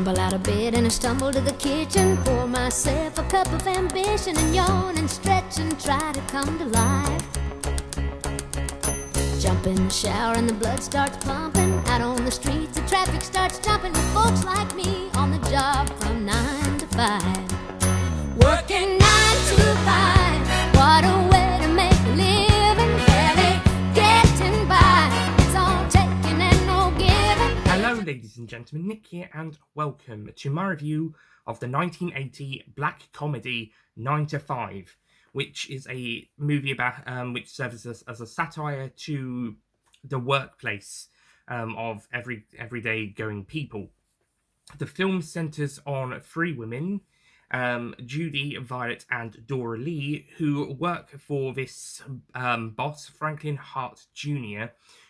tumble out of bed and I stumble to the kitchen, pour myself a cup of ambition and yawn and stretch and try to come to life. Jump in the shower and the blood starts pumping. Out on the streets the traffic starts jumping with folks like me on the job from 9 to 5. Working 9 to 5, what a way to make a living. Barely getting by, it's all taking and no giving. Hello ladies and gentlemen, Nick here and welcome to my review of the 1980 black comedy 9 to 5. Which is a movie about which serves as a satire to the workplace of everyday going people. The film centres on three women, Judy, Violet, and Dora Lee, who work for this boss, Franklin Hart Jr.,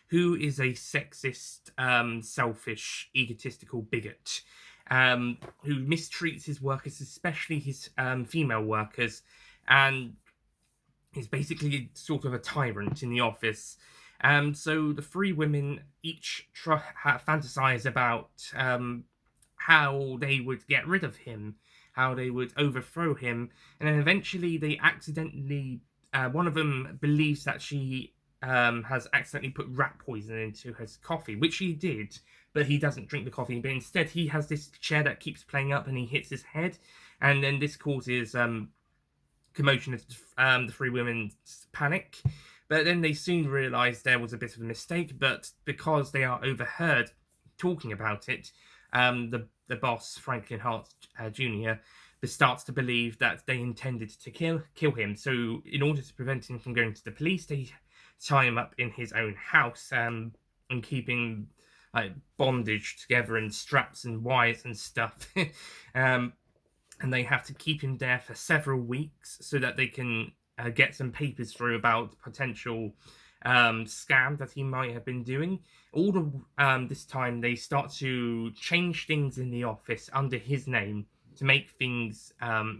who is a sexist, selfish, egotistical bigot, who mistreats his workers, especially his female workers, and is basically sort of a tyrant in the office. So the three women each fantasize about how they would get rid of him, how they would overthrow him, and then eventually they accidentally, one of them believes that she has accidentally put rat poison into his coffee, which he did, but he doesn't drink the coffee, but instead he has this chair that keeps playing up and he hits his head, and then this causes commotion as the three women panic. But then they soon realise there was a bit of a mistake, but because they are overheard talking about it, the boss, Franklin Hart Jr., starts to believe that they intended to kill him. So in order to prevent him from going to the police, they tie him up in his own house and keeping bondage together and straps and wires and stuff. And they have to keep him there for several weeks so that they can get some papers through about potential scam that he might have been doing. All of this time, they start to change things in the office under his name to make things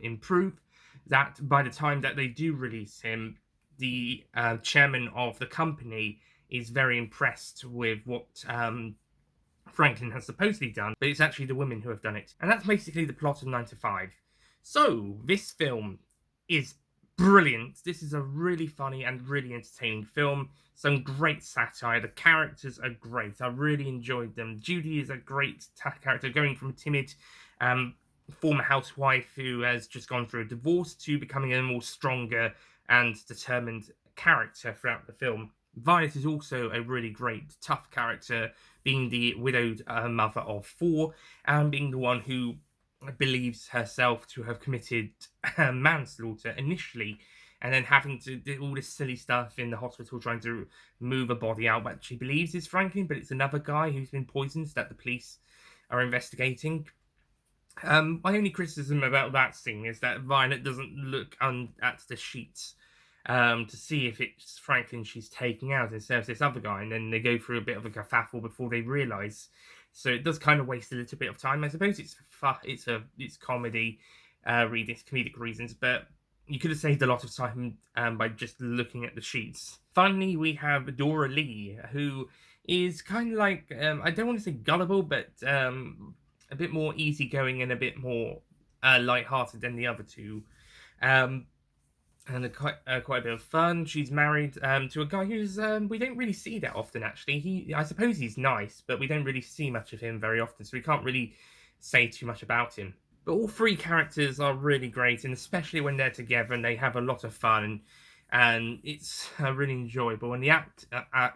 improve. That by the time that they do release him, the chairman of the company is very impressed with what Franklin has supposedly done, but it's actually the women who have done it. And that's basically the plot of 9 to 5. So, this film is brilliant. This is a really funny and really entertaining film. Some great satire. The characters are great. I really enjoyed them. Judy is a great character, going from a timid former housewife who has just gone through a divorce to becoming a more stronger and determined character throughout the film. Violet is also a really great, tough character, being the widowed mother of 4, and being the one who believes herself to have committed manslaughter initially, and then having to do all this silly stuff in the hospital trying to move a body out that she believes is Franklin, but it's another guy who's been poisoned that the police are investigating. My only criticism about that scene is that Violet doesn't look at the sheets to see if it's Franklin she's taking out instead of this other guy, and then they go through a bit of a kerfuffle before they realise. So it does kind of waste a little bit of time. I suppose it's comedy, it's comedic reasons, but you could have saved a lot of time by just looking at the sheets. Finally, we have Dora Lee, who is kind of like, I don't want to say gullible, but a bit more easygoing and a bit more light-hearted than the other two. And quite a bit of fun. She's married to a guy who's we don't really see that often, actually. I suppose he's nice, but we don't really see much of him very often, so we can't really say too much about him. But all three characters are really great, and especially when they're together and they have a lot of fun, and it's really enjoyable. And the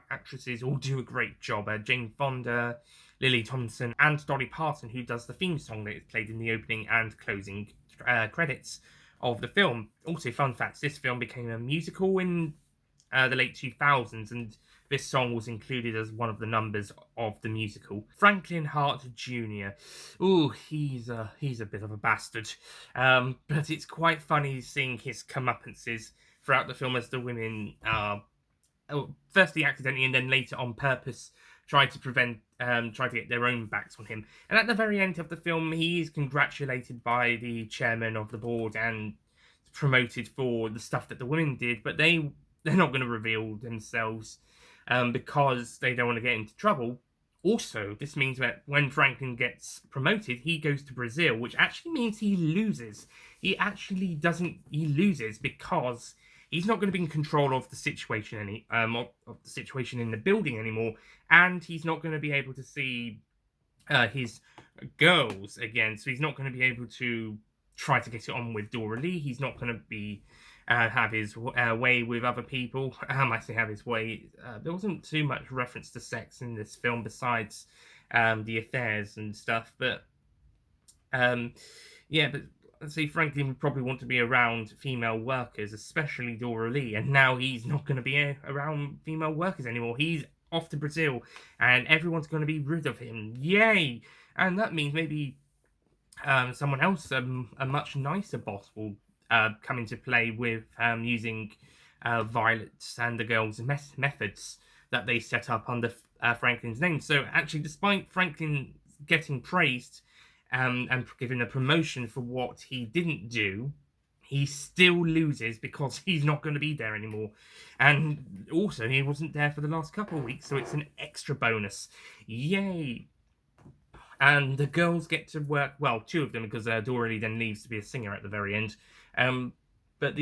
actresses all do a great job. Jane Fonda, Lily Tomlinson, and Dolly Parton, who does the theme song that is played in the opening and closing credits of the film. Also, fun facts, this film became a musical in the late 2000s, and this song was included as one of the numbers of the musical. Franklin Hart Jr. Ooh, he's a bit of a bastard. But it's quite funny seeing his comeuppances throughout the film as the women firstly accidentally and then later on purpose try to get their own backs on him. And at the very end of the film, he is congratulated by the chairman of the board and promoted for the stuff that the women did, but they're not going to reveal themselves because they don't want to get into trouble. Also, this means that when Franklin gets promoted, he goes to Brazil, which actually means he loses. He loses because he's not going to be in control of the situation of the situation in the building anymore, and he's not going to be able to see his girls again. So he's not going to be able to try to get it on with Dora Lee. He's not going to be have his way with other people. I say have his way. There wasn't too much reference to sex in this film besides the affairs and stuff. But yeah, but see, Franklin would probably want to be around female workers, especially Dora Lee, and now he's not going to be around female workers anymore. He's off to Brazil, and everyone's going to be rid of him. Yay! And that means maybe someone else, a much nicer boss, will come into play with using Violet's and the girls' methods that they set up under Franklin's name. So actually, despite Franklin getting praised and given a promotion for what he didn't do, he still loses because he's not going to be there anymore. And also, he wasn't there for the last couple of weeks, so it's an extra bonus. Yay! And the girls get to work, well, two of them, because Dora Lee then leaves to be a singer at the very end. But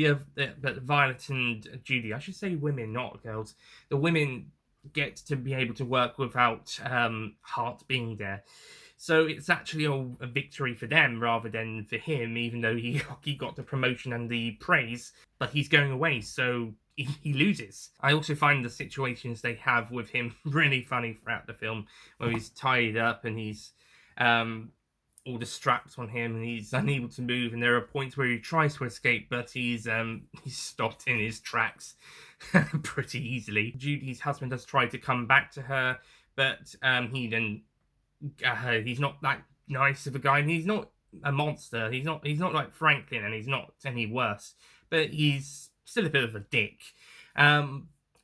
but Violet and Judy, I should say women, not girls. The women get to be able to work without Hart being there. So it's actually a victory for them rather than for him, even though he got the promotion and the praise, but he's going away, so he loses. I also find the situations they have with him really funny throughout the film, where he's tied up and he's all the straps on him and he's unable to move, and there are points where he tries to escape, but he's stopped in his tracks pretty easily. Judy's husband does try to come back to her, but he then he's not that nice of a guy, and he's not a monster. He's not like Franklin, and he's not any worse, but he's still a bit of a dick.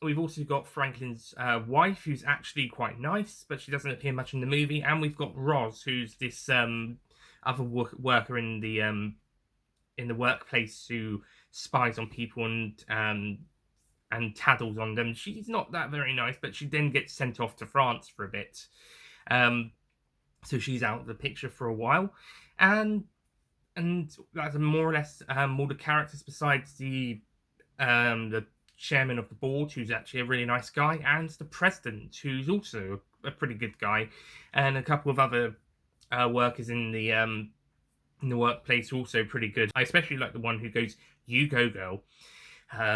We've also got Franklin's wife, who's actually quite nice, but she doesn't appear much in the movie. And we've got Roz, who's this other worker in the workplace who spies on people and tattles on them. She's not that very nice, but she then gets sent off to France for a bit. So she's out of the picture for a while, and that's more or less all the characters besides the chairman of the board, who's actually a really nice guy, and the president, who's also a pretty good guy, and a couple of other workers in the workplace also pretty good. I especially like the one who goes, "You go, girl,"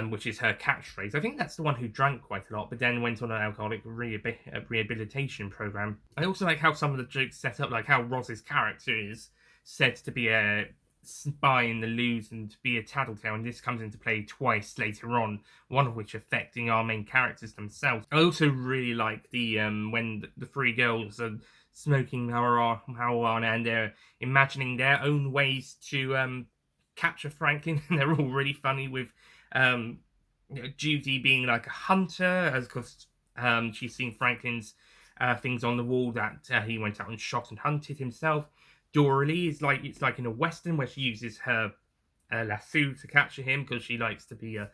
which is her catchphrase. I think that's the one who drank quite a lot, but then went on an alcoholic rehabilitation program. I also like how some of the jokes set up, like how Roz's character is said to be a spy in the loose and to be a tattletale, and this comes into play twice later on, one of which affecting our main characters themselves. I also really like the when the three girls are smoking marijuana and they're imagining their own ways to capture Franklin, and they're all really funny with Judy being like a hunter, as because she's seen Franklin's things on the wall that he went out and shot and hunted himself. Dora Lee is like, it's like in a western where she uses her lasso to capture him because she likes to be a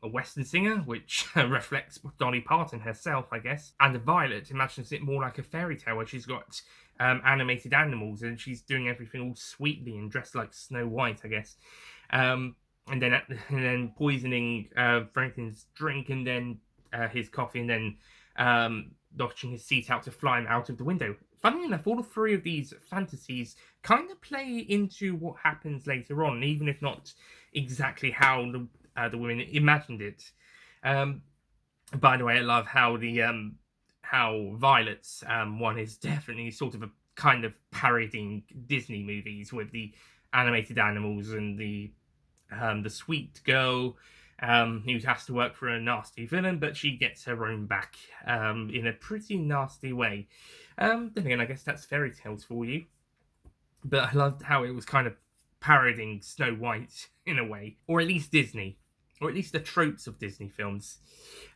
western singer, which reflects Dolly Parton herself, I guess. And Violet imagines it more like a fairy tale where she's got animated animals and she's doing everything all sweetly and dressed like Snow White, I guess. And then poisoning Franklin's drink and then his coffee, and then notching his seat out to fly him out of the window. Funnily enough, all three of these fantasies kind of play into what happens later on, even if not exactly how the women imagined it. By the way, I love how how Violet's one is definitely sort of a kind of parodying Disney movies with the animated animals and the sweet girl who has to work for a nasty villain, but she gets her own back in a pretty nasty way. Then again, I guess that's fairy tales for you. But I loved how it was kind of parodying Snow White in a way, or at least Disney, or at least the tropes of Disney films.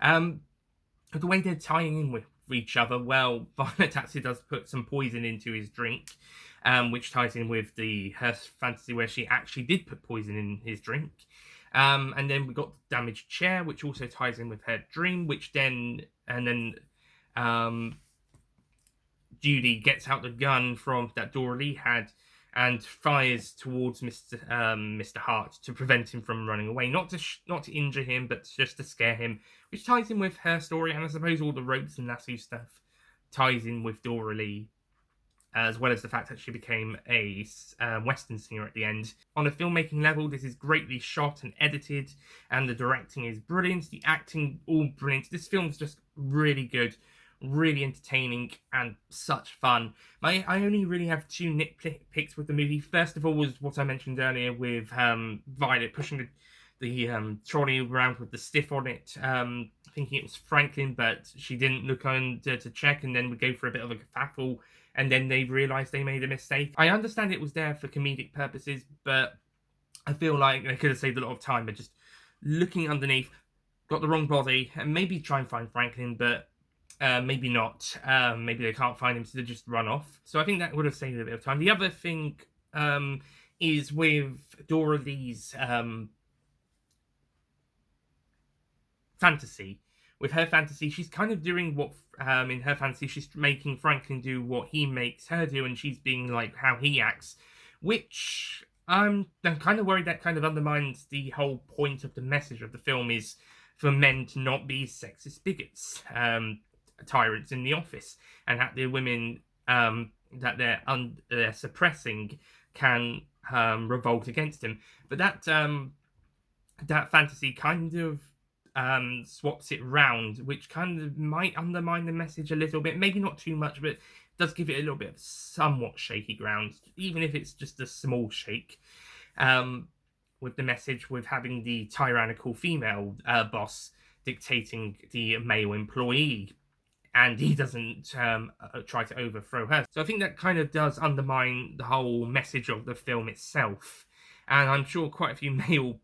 The way they're tying in with each other, well, Violet actually does put some poison into his drink, which ties in with her fantasy where she actually did put poison in his drink. And then we got the damaged chair, which also ties in with her dream, which then Judy gets out the gun from that Dora Lee had and fires towards Mr. Hart to prevent him from running away. Not to injure him, but just to scare him, which ties in with her story, and I suppose all the ropes and lasso stuff ties in with Dora Lee, as well as the fact that she became a Western singer at the end. On a filmmaking level, this is greatly shot and edited, and the directing is brilliant, the acting all brilliant. This film's just really good, really entertaining, and such fun. I only really have two nitpicks with the movie. First of all was what I mentioned earlier with Violet pushing the trolley around with the stiff on it, thinking it was Franklin, but she didn't look on to check, and then would go for a bit of a kerfuffle, and then they realised they made a mistake. I understand it was there for comedic purposes, but I feel like they could have saved a lot of time by just looking underneath, got the wrong body, and maybe try and find Franklin, but maybe not. Maybe they can't find him, so they just run off. So I think that would have saved a bit of time. The other thing is with Dora Lee's fantasy. With her fantasy, she's kind of doing what, in her fantasy, she's making Franklin do what he makes her do, and she's being like how he acts, which I'm kind of worried that kind of undermines the whole point of the message of the film, is for men to not be sexist bigots, tyrants in the office, and that the women that they're suppressing can revolt against him. But that fantasy kind of swaps it round, which kind of might undermine the message a little bit. Maybe not too much, but does give it a little bit of somewhat shaky ground, even if it's just a small shake. With the message, with having the tyrannical female boss dictating the male employee, and he doesn't try to overthrow her. So I think that kind of does undermine the whole message of the film itself. And I'm sure quite a few male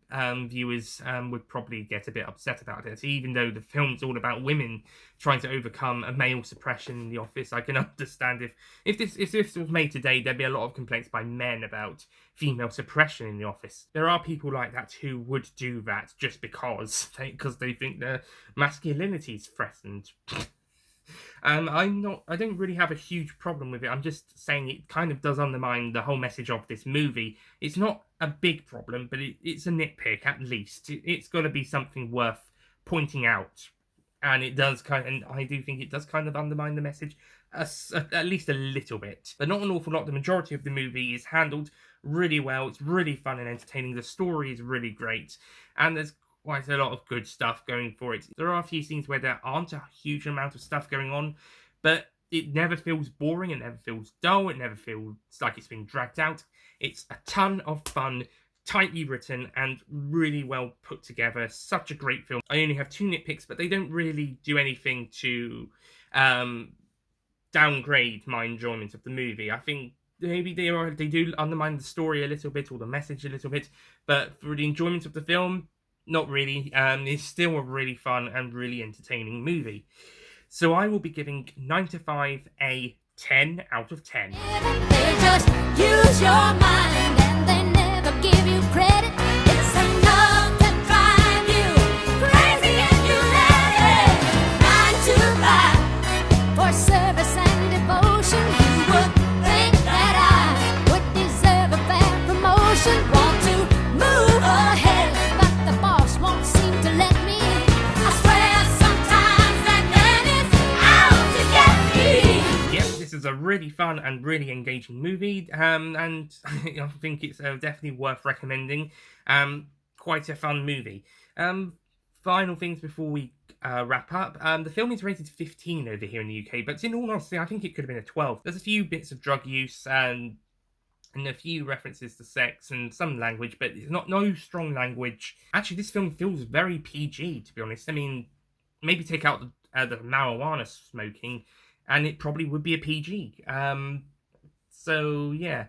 viewers would probably get a bit upset about it. Even though the film's all about women trying to overcome a male suppression in the office, I can understand if this was made today, there'd be a lot of complaints by men about female suppression in the office. There are people like that who would do that just because they think their masculinity is threatened. I don't really have a huge problem with it. I'm just saying it kind of does undermine the whole message of this movie. It's not a big problem, but it's a nitpick at least. It's got to be something worth pointing out, and it does and I do think it does kind of undermine the message at least a little bit, but not an awful lot. The majority of the movie is handled really well. It's really fun and entertaining. The story is really great, and there's quite a lot of good stuff going for it. There are a few scenes where there aren't a huge amount of stuff going on, but it never feels boring, it never feels dull, it never feels like it's been dragged out. It's a ton of fun, tightly written, and really well put together. Such a great film. I only have two nitpicks, but they don't really do anything to downgrade my enjoyment of the movie. I think maybe they do undermine the story a little bit, or the message a little bit, but for the enjoyment of the film, not really. It's still a really fun and really entertaining movie. So I will be giving 9 to 5 a 10 out of 10. They just use your mind and they never give you credit. It's enough to drive you crazy if you let it. 9 to 5 for service and devotion. You would think that I would deserve a fair promotion. Want to move ahead, but the boss won't seem to let me. I swear sometimes that man is out to get me. Yep, this is a really fun and really engaging movie, and I think it's definitely worth recommending. Quite a fun movie. Final things before we wrap up. The film is rated 15 over here in the UK, but in all honesty, I think it could have been a 12. There's a few bits of drug use and a few references to sex and some language, but it's no strong language. Actually, this film feels very PG, to be honest. I mean, maybe take out the marijuana smoking, and it probably would be a PG. So yeah.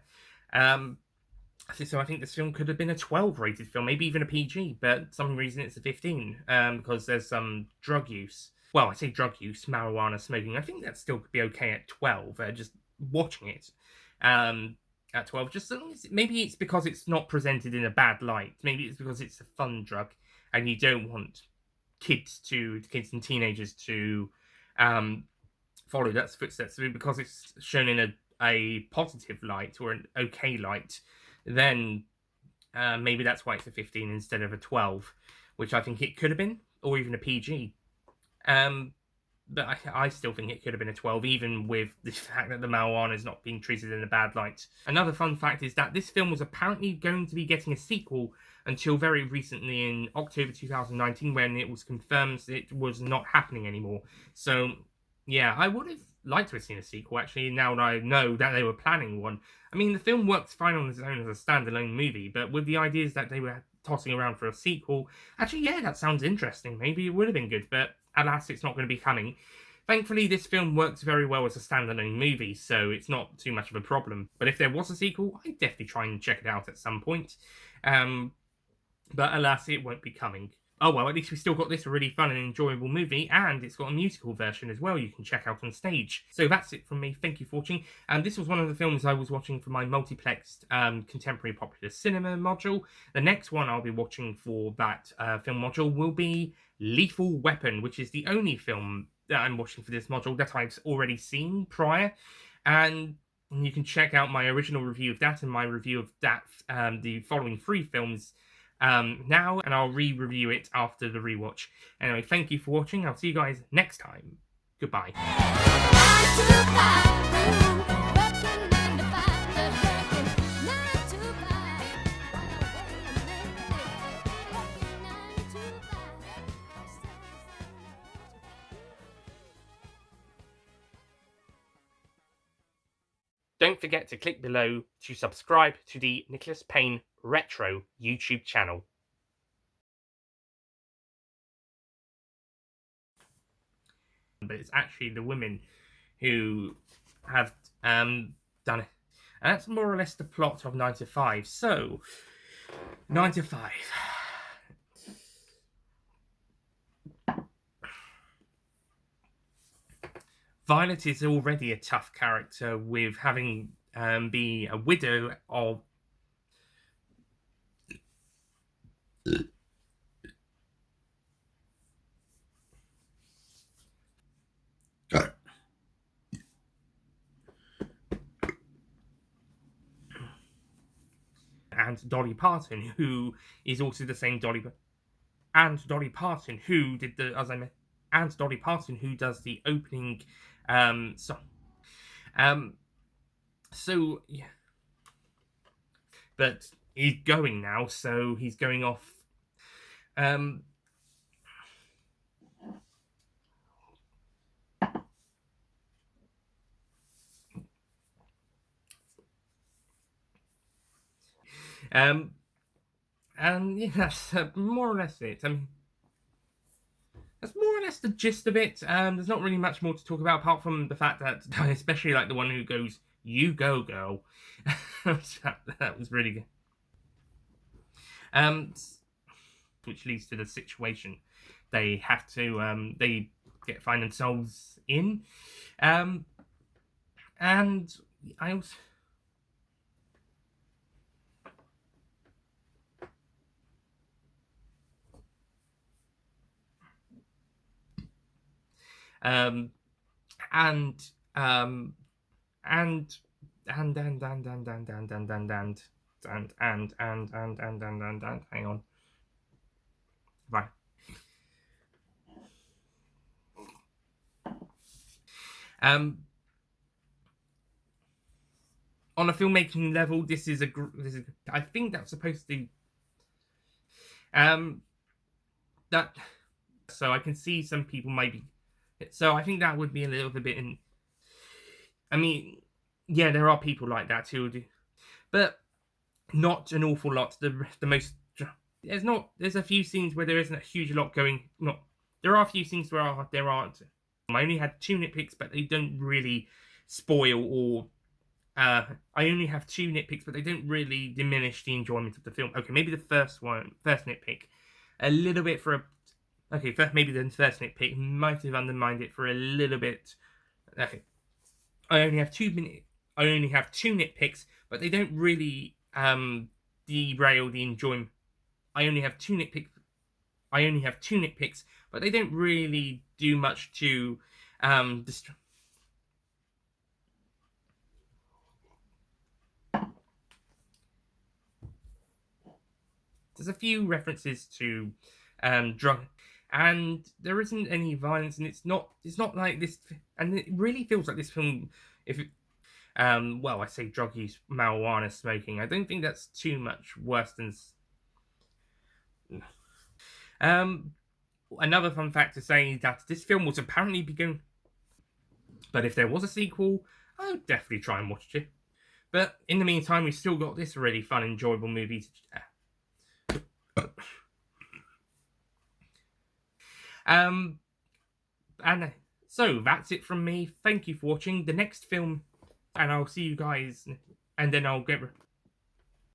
So I think this film could have been a 12 rated film, maybe even a PG, but for some reason it's a 15, because there's some drug use. Well, I say drug use, marijuana smoking. I think that still could be okay at 12, just watching it. At 12, just as long as maybe it's because it's not presented in a bad light. Maybe it's because it's a fun drug, and you don't want kids and teenagers to follow that footsteps, because it's shown in a positive light or an okay light, then maybe that's why it's a 15 instead of a 12, which I think it could have been, or even a PG. But I still think it could have been a 12, even with the fact that the marijuana is not being treated in a bad light. Another fun fact is that this film was apparently going to be getting a sequel until very recently in October 2019, when it was confirmed it was not happening anymore. So, yeah, I would have liked to have seen a sequel, actually, now that I know that they were planning one. I mean, the film works fine on its own as a standalone movie, but with the ideas that they were tossing around for a sequel, actually, yeah, that sounds interesting. Maybe it would have been good, but alas, it's not going to be coming. Thankfully, this film works very well as a standalone movie, so it's not too much of a problem. But if there was a sequel, I'd definitely try and check it out at some point. But alas, it won't be coming. Oh well, at least we still got this really fun and enjoyable movie, and it's got a musical version as well you can check out on stage. So that's it from me. Thank you for watching. And this was one of the films I was watching for my multiplexed contemporary popular cinema module. The next one I'll be watching for that film module will be Lethal Weapon, which is the only film that I'm watching for this module that I've already seen prior. And you can check out my original review of that and my review of that, the following 3 films now, and I'll re-review it after the rewatch. Anyway, thank you for watching. I'll see you guys next time. Goodbye. Don't forget to click below to subscribe to the Nicholas Payne Retro YouTube channel. But it's actually the women who have done it. And that's more or less the plot of 9 to 5. So, 9 to 5. Violet is already a tough character with having be a widow of and Dolly Parton, who is also the same Dolly Parton, who did the Dolly Parton, who does the opening song. So yeah, but he's going now, so he's going off. And yeah, that's more or less it. I mean, that's more or less the gist of it. There's not really much more to talk about apart from the fact that, especially like the one who goes, "You go, girl," that was really good. Which leads to the situation they have to find themselves in. And I also. And hang on. Right. On a filmmaking level, this is I think that's supposed to that so I can see some people maybe, so I think that would be a little bit in. I mean, yeah, there are people like that who do, but not an awful lot. The most there's a few scenes where there isn't a huge lot going. There are a few scenes where there aren't. I only had 2 nitpicks, but they don't really spoil or. I only have 2 nitpicks, but they don't really diminish the enjoyment of the film. Okay, maybe the first nitpick, a little bit for a. Okay, maybe the first nitpick might have undermined it for a little bit. Okay, I only have 2 nitpicks, but they don't really derail the enjoyment. I only have 2 nitpicks, but they don't really do much to There's a few references to drug, and there isn't any violence, and it's not like this, and it really feels like this film. If it, well, I say drug use, marijuana smoking. I don't think that's too much worse than. Um, Another fun fact to say is that this film was apparently begun, but if there was a sequel, I would definitely try and watch it. But in the meantime, we've still got this really fun, enjoyable movie to. And so that's it from me. Thank you for watching the next film, and I'll see you guys, and then I'll get